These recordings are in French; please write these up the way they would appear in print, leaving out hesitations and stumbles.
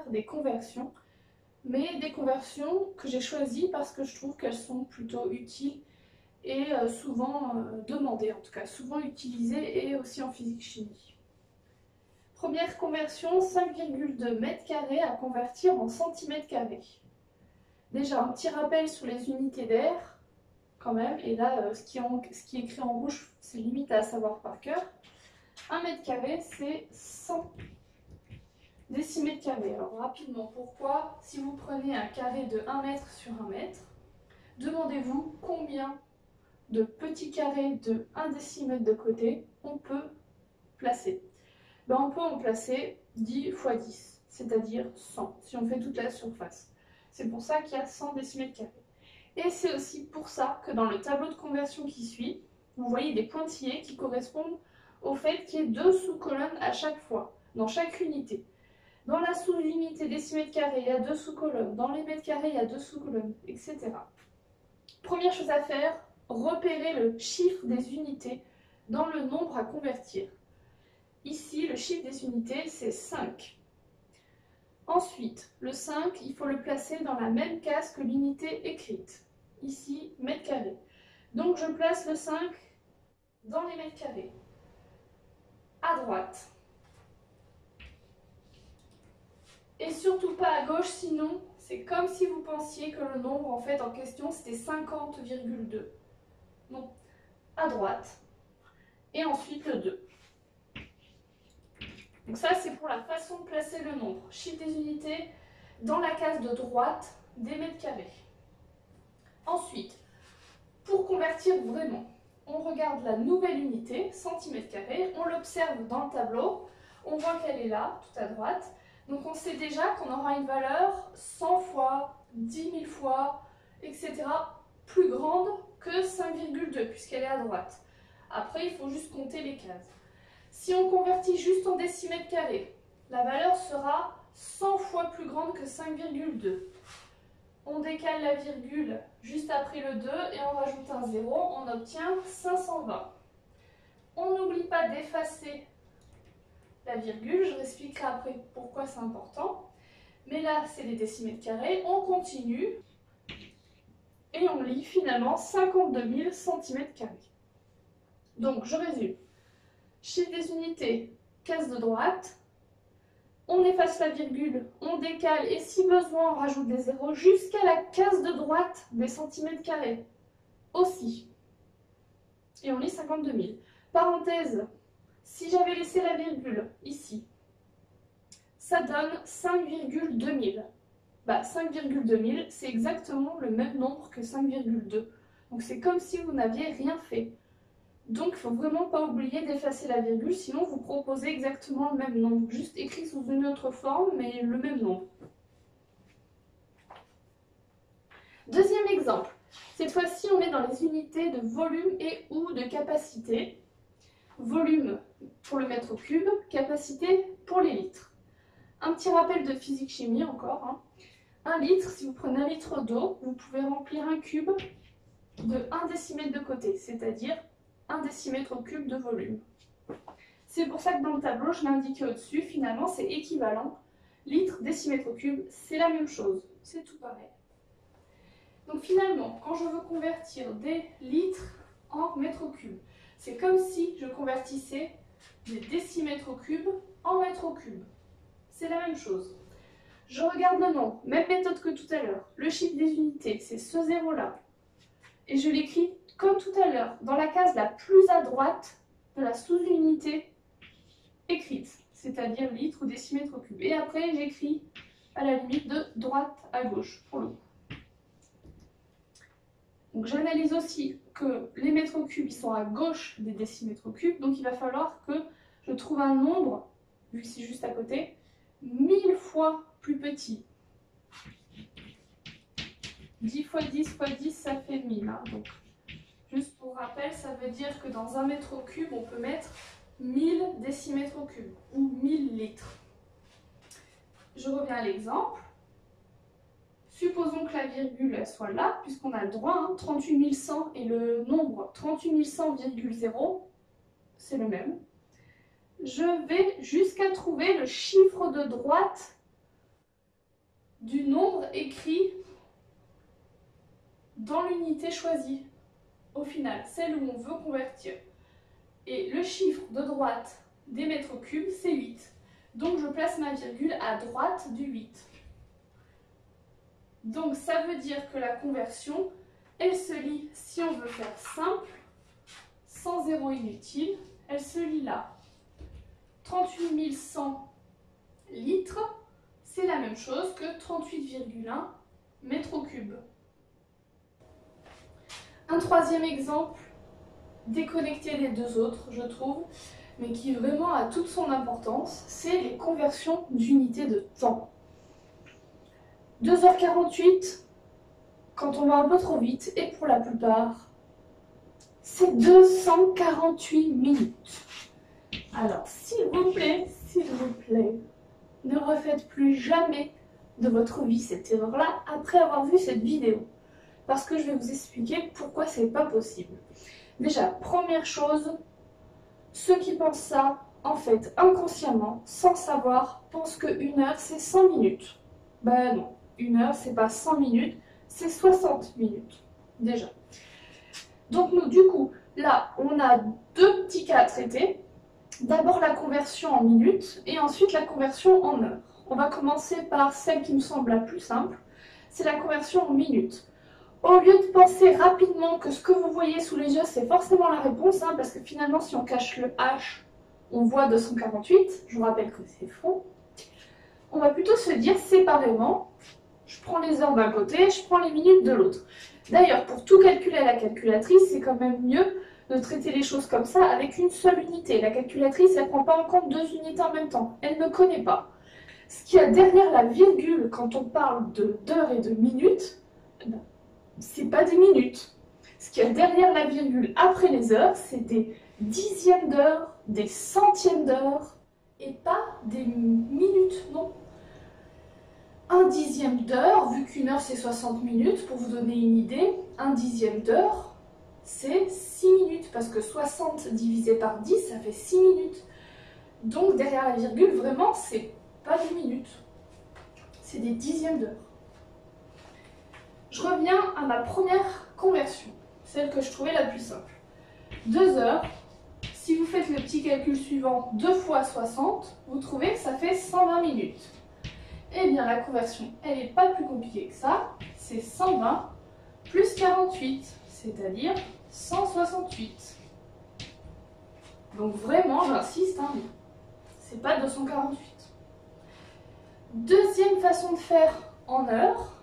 faire des conversions, mais des conversions que j'ai choisies parce que je trouve qu'elles sont plutôt utiles et souvent demandées, en tout cas souvent utilisées, et aussi en physique-chimie. Première conversion, 5,2 mètres carrés à convertir en centimètres carrés. Déjà un petit rappel sur les unités d'air quand même, et là ce qui est écrit en rouge c'est limite à savoir par cœur. 1 mètre carré c'est 100 décimètres carrés. Alors rapidement, pourquoi? Si vous prenez un carré de 1 mètre sur 1 mètre, demandez-vous combien de petits carrés de 1 décimètre de côté on peut placer. Ben, on peut en placer 10 x 10, c'est-à-dire 100, si on fait toute la surface. C'est pour ça qu'il y a 100 décimètres carrés. Et c'est aussi pour ça que dans le tableau de conversion qui suit, vous voyez des pointillés qui correspondent au fait qu'il y ait 2 sous-colonnes à chaque fois, dans chaque unité. Dans la sous-unité décimètres carrés, il y a 2 sous-colonnes. Dans les mètres carrés, il y a 2 sous-colonnes, etc. Première chose à faire, repérer le chiffre des unités dans le nombre à convertir. Ici, le chiffre des unités, c'est 5. Ensuite, le 5, il faut le placer dans la même case que l'unité écrite. Ici, mètres carrés. Donc, je place le 5 dans les mètres carrés. À droite. Et surtout pas à gauche, sinon c'est comme si vous pensiez que le nombre en fait en question c'était 50,2. Donc à droite. Et ensuite le 2. Donc ça c'est pour la façon de placer le nombre. Chiffre des unités dans la case de droite des mètres carrés. Ensuite, pour convertir vraiment, on regarde la nouvelle unité, centimètres carrés, on l'observe dans le tableau, on voit qu'elle est là, tout à droite. Donc on sait déjà qu'on aura une valeur 100 fois, 10 000 fois, etc. plus grande que 5,2 puisqu'elle est à droite. Après, il faut juste compter les cases. Si on convertit juste en décimètres carrés, la valeur sera 100 fois plus grande que 5,2. On décale la virgule juste après le 2 et on rajoute un 0, on obtient 520. On n'oublie pas d'effacer la virgule, je l'expliquerai après pourquoi c'est important. Mais là, c'est les décimètres carrés. On continue et on lit finalement 52 000 cm². Donc, je résume. Chiffre des unités, case de droite. On efface la virgule, on décale et si besoin, on rajoute des zéros jusqu'à la case de droite des centimètres carrés. Aussi. Et on lit 52 000. Parenthèse. Si j'avais laissé la virgule ici, ça donne 5,2 000. 5,2 000, c'est exactement le même nombre que 5,2. Donc c'est comme si vous n'aviez rien fait. Donc il ne faut vraiment pas oublier d'effacer la virgule, sinon vous proposez exactement le même nombre. Juste écrit sous une autre forme, mais le même nombre. Deuxième exemple. Cette fois-ci, on est dans les unités de volume et ou de capacité. Volume pour le mètre cube, capacité pour les litres. Un petit rappel de physique-chimie encore. 1 litre, si vous prenez 1 litre d'eau, vous pouvez remplir un cube de 1 décimètre de côté, c'est-à-dire 1 décimètre cube de volume. C'est pour ça que dans le tableau, je l'ai indiqué au-dessus, finalement c'est équivalent. Litre, décimètre cube, c'est la même chose, c'est tout pareil. Donc finalement, quand je veux convertir des litres en mètres cubes, c'est comme si je convertissais des décimètres cubes en mètres cubes. C'est la même chose. Je regarde le nombre, même méthode que tout à l'heure. Le chiffre des unités, c'est ce zéro-là. Et je l'écris comme tout à l'heure, dans la case la plus à droite de la sous-unité écrite, c'est-à-dire litre ou décimètre cube. Et après, j'écris à la limite de droite à gauche, pour le coup. Donc j'analyse aussi que les mètres cubes ils sont à gauche des décimètres cubes, donc il va falloir que je trouve un nombre, vu que c'est juste à côté, 1000 fois plus petit. 10 fois 10 fois 10, ça fait 1000. Donc, juste pour rappel, ça veut dire que dans un mètre cube, on peut mettre 1000 décimètres cubes ou 1000 litres. Je reviens à l'exemple. Supposons que la virgule elle soit là, puisqu'on a le droit, 38 100 et le nombre 38 100,0, c'est le même. Je vais jusqu'à trouver le chiffre de droite du nombre écrit dans l'unité choisie, au final, celle où on veut convertir. Et le chiffre de droite des mètres cubes, c'est 8. Donc je place ma virgule à droite du 8. Donc ça veut dire que la conversion, elle se lit, si on veut faire simple, sans zéro inutile, elle se lit là. 38 100 litres, c'est la même chose que 38,1 mètres au cube. Un troisième exemple, déconnecté des deux autres, je trouve, mais qui vraiment a toute son importance, c'est les conversions d'unités de temps. 2h48, quand on va un peu trop vite, et pour la plupart, c'est 248 minutes. Alors, s'il vous plaît, ne refaites plus jamais de votre vie cette erreur-là après avoir vu cette vidéo. Parce que je vais vous expliquer pourquoi c'est pas possible. Déjà, première chose, ceux qui pensent ça, en fait, inconsciemment, sans savoir, pensent que 1 heure, c'est 100 minutes. Ben non, 1 heure, c'est pas 100 minutes, c'est 60 minutes, déjà. Donc nous, du coup, là, on a deux petits cas à traiter. D'abord la conversion en minutes, et ensuite la conversion en heures. On va commencer par celle qui me semble la plus simple, c'est la conversion en minutes. Au lieu de penser rapidement que ce que vous voyez sous les yeux, c'est forcément la réponse, hein, parce que finalement, si on cache le H, on voit 248. Je vous rappelle que c'est faux. On va plutôt se dire séparément, je prends les heures d'un côté, je prends les minutes de l'autre. D'ailleurs, pour tout calculer à la calculatrice, c'est quand même mieux de traiter les choses comme ça avec une seule unité. La calculatrice, elle ne prend pas en compte deux unités en même temps. Elle ne connaît pas. Ce qu'il y a derrière la virgule, quand on parle d'heures et de minutes, c'est pas des minutes. Ce qu'il y a derrière la virgule après les heures, c'est des dixièmes d'heure, des centièmes d'heure, et pas des minutes, non. Un dixième d'heure, vu qu'une heure c'est 60 minutes, pour vous donner une idée, un dixième d'heure, c'est 6 minutes, parce que 60 divisé par 10, ça fait 6 minutes. Donc derrière la virgule, vraiment, c'est pas des minutes, c'est des dixièmes d'heure. Je reviens à ma première conversion, celle que je trouvais la plus simple. 2 heures, si vous faites le petit calcul suivant, 2 fois 60, vous trouvez que ça fait 120 minutes. Eh bien la conversion, elle n'est pas plus compliquée que ça, c'est 120 plus 48, c'est-à-dire 168. Donc vraiment, j'insiste, hein, c'est pas 248. Deuxième façon de faire en heures.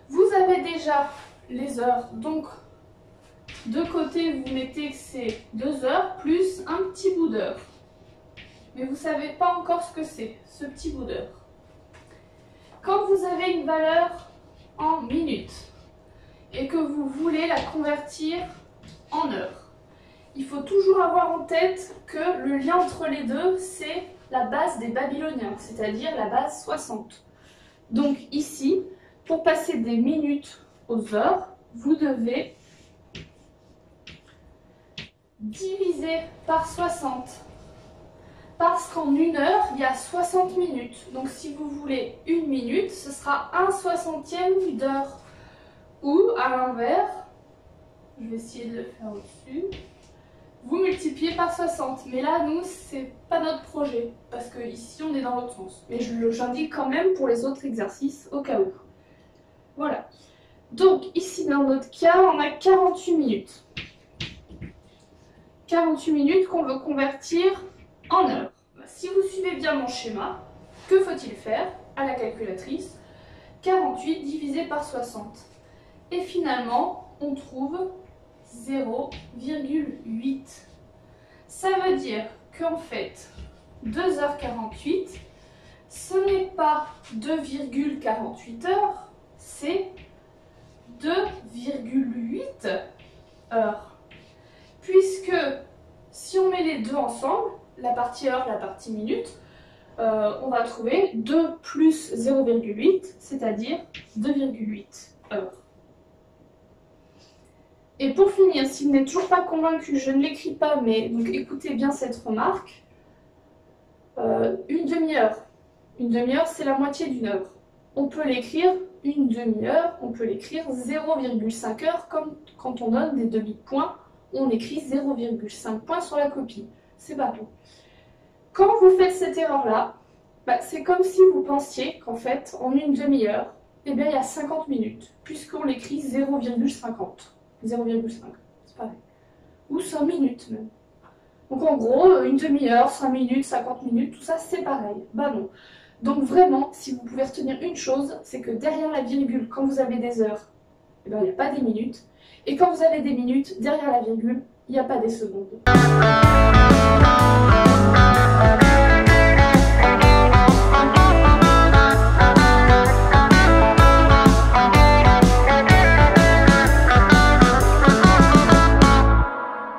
Vous avez déjà les heures, donc de côté vous mettez que c'est 2 heures plus un petit bout d'heure. Mais vous ne savez pas encore ce que c'est, ce petit bout d'heure. Quand vous avez une valeur en minutes et que vous voulez la convertir en heures, il faut toujours avoir en tête que le lien entre les deux, c'est la base des Babyloniens, c'est-à-dire la base 60. Donc ici, pour passer des minutes aux heures, vous devez diviser par 60. Parce qu'en 1 heure, il y a 60 minutes. Donc si vous voulez 1 minute, ce sera 1/60e d'heure. Ou à l'inverse, je vais essayer de le faire au-dessus, vous multipliez par 60. Mais là, nous, c'est pas notre projet. Parce que ici, on est dans l'autre sens. Mais j'indique quand même pour les autres exercices, au cas où. Voilà. Donc ici, dans notre cas, on a 48 minutes. 48 minutes qu'on veut convertir en heures. Si vous suivez bien mon schéma, que faut-il faire à la calculatrice? 48 divisé par 60. Et finalement, on trouve 0,8. Ça veut dire qu'en fait, 2h48, ce n'est pas 2,48 heures, c'est 2,8 heures. Puisque si on met les deux ensemble, la partie heure, la partie minute, on va trouver 2 plus 0,8, c'est-à-dire 2,8 heures. Et pour finir, si vous n'êtes toujours pas convaincu, je ne l'écris pas, mais donc écoutez bien cette remarque. Une demi-heure. Une demi-heure, c'est la moitié d'une heure. on peut l'écrire une demi-heure, on peut l'écrire 0,5 heures, comme quand on donne des demi-points, on écrit 0,5 points sur la copie. C'est bateau. Quand vous faites cette erreur-là, c'est comme si vous pensiez qu'en fait, en une demi-heure, eh bien, il y a 50 minutes, puisqu'on l'écrit 0,50. 0,5, c'est pareil. Ou 5 minutes même. Donc en gros, une demi-heure, 5 minutes, 50 minutes, tout ça, c'est pareil. Bah non. Donc vraiment, si vous pouvez retenir une chose, c'est que derrière la virgule, quand vous avez des heures, eh ben, il n'y a pas des minutes. Et quand vous avez des minutes, derrière la virgule, il n'y a pas des secondes.